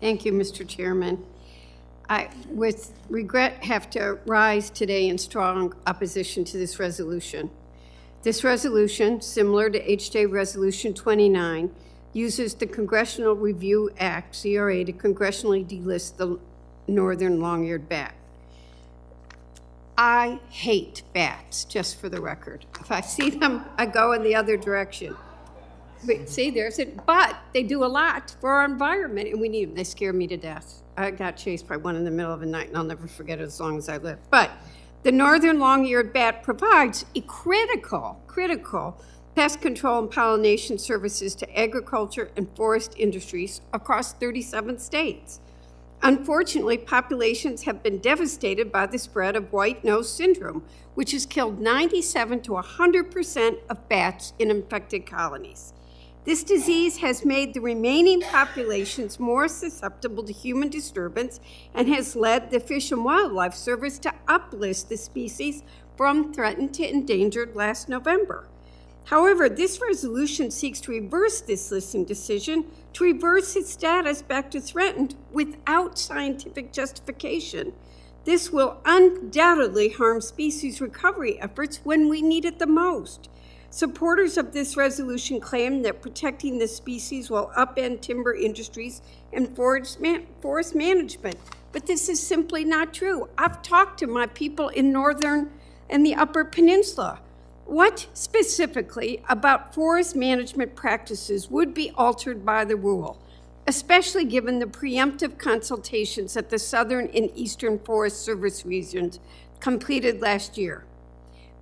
Thank you, Mr. Chairman. I, with regret, have to rise today in strong opposition to this resolution. This resolution, similar to HJ Resolution 29, uses the Congressional Review Act, CRA, to congressionally delist the northern long-eared bat. I hate bats, just for the record. If I see them, I go in the other direction. But see, there's it. But they do a lot for our environment, and we need them. They scare me to death. I got chased by one in the middle of the night, and I'll never forget it as long as I live. But the northern long-eared bat provides a critical pest control and pollination services to agriculture and forest industries across 37 states. Unfortunately, populations have been devastated by the spread of white nose syndrome, which has killed 97 to 100% of bats in infected colonies. This disease has made the remaining populations more susceptible to human disturbance and has led the Fish and Wildlife Service to uplist the species from threatened to endangered last November. However, this resolution seeks to reverse this listing decision, to reverse its status back to threatened without scientific justification. This will undoubtedly harm species recovery efforts when we need it the most. Supporters of this resolution claim that protecting the species will upend timber industries and forest management, but this is simply not true. I've talked to my people in northern and the Upper Peninsula. What specifically about forest management practices would be altered by the rule, especially given the preemptive consultations that the Southern and Eastern Forest Service regions completed last year?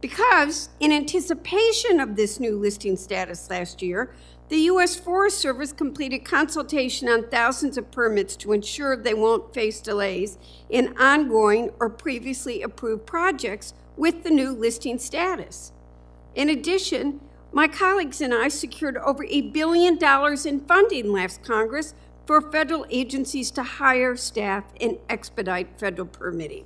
Because in anticipation of this new listing status last year, the U.S. Forest Service completed consultation on thousands of permits to ensure they won't face delays in ongoing or previously approved projects with the new listing status. In addition, my colleagues and I secured over $1 billion in funding last Congress for federal agencies to hire staff and expedite federal permitting.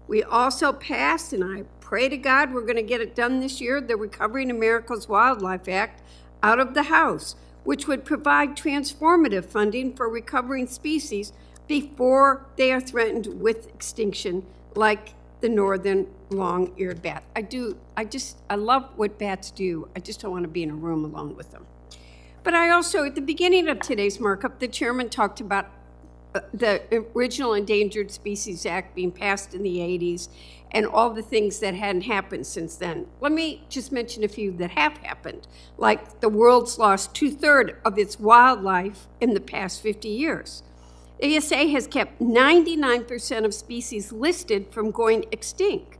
We also passed, and I pray to God we're going to get it done this year, the Recovering America's Wildlife Act out of the House, which would provide transformative funding for recovering species before they are threatened with extinction, like the northern long-eared bat. I love what bats do. I just don't want to be in a room alone with them. But I also, at the beginning of today's markup, the chairman talked about the original Endangered Species Act being passed in the 80s and all the things that hadn't happened since then. Let me just mention a few that have happened, like the world's lost 2/3 of its wildlife in the past 50 years. The ESA has kept 99% of species listed from going extinct.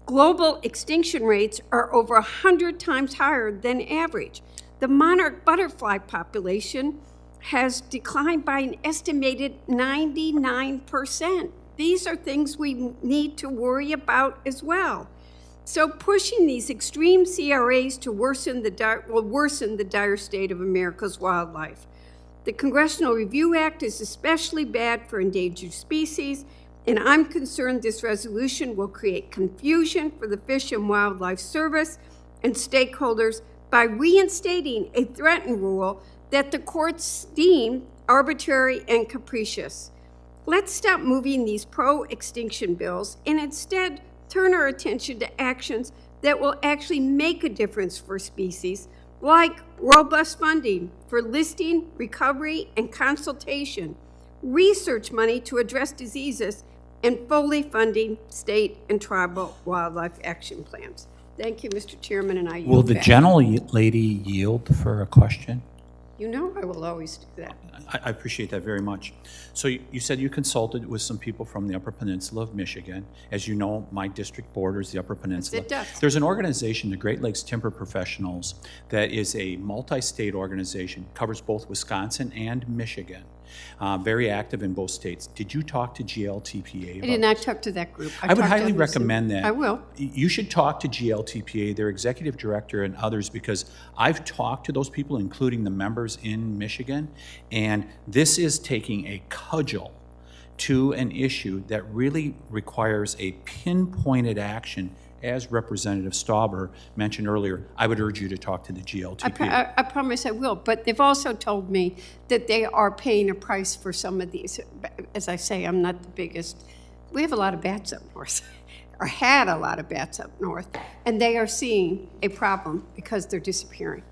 Global extinction rates are over 100 times higher than average. The monarch butterfly population has declined by an estimated 99%. These are things we need to worry about as well. So pushing these extreme CRAs to will worsen the dire state of America's wildlife. The Congressional Review Act is especially bad for endangered species, and I'm concerned this resolution will create confusion for the Fish and Wildlife Service and stakeholders by reinstating a threatened rule that the courts deem arbitrary and capricious. Let's stop moving these pro-extinction bills and instead turn our attention to actions that will actually make a difference for species, like robust funding for listing, recovery, and consultation, research money to address diseases, and fully funding state and tribal wildlife action plans. Thank you, Mr. Chairman, and I yield Will the back. gentlelady yield for a question? You know I will always do that. I appreciate that very much. So you said you consulted with some people from the Upper Peninsula of Michigan. As you know, my district borders the Upper Peninsula. It does. There's an organization, the Great Lakes Timber Professionals, that is a multi-state organization, covers both Wisconsin and Michigan. Very active in both states. Did you talk to GLTPA about I did not talk to that group. I would talked to highly others. recommend that. I will. You should talk to GLTPA, their executive director, and others, because I've talked to those people, including the members in Michigan, and this is taking a cudgel to an issue that really requires a pinpointed action as Representative Stauber mentioned earlier, I would urge you to talk to the GLTP. I promise I will, but they've also told me that they are paying a price for some of these. As I say, I'm not the biggest. We have a lot of bats up north, or had a lot of bats up north, and they are seeing a problem because they're disappearing.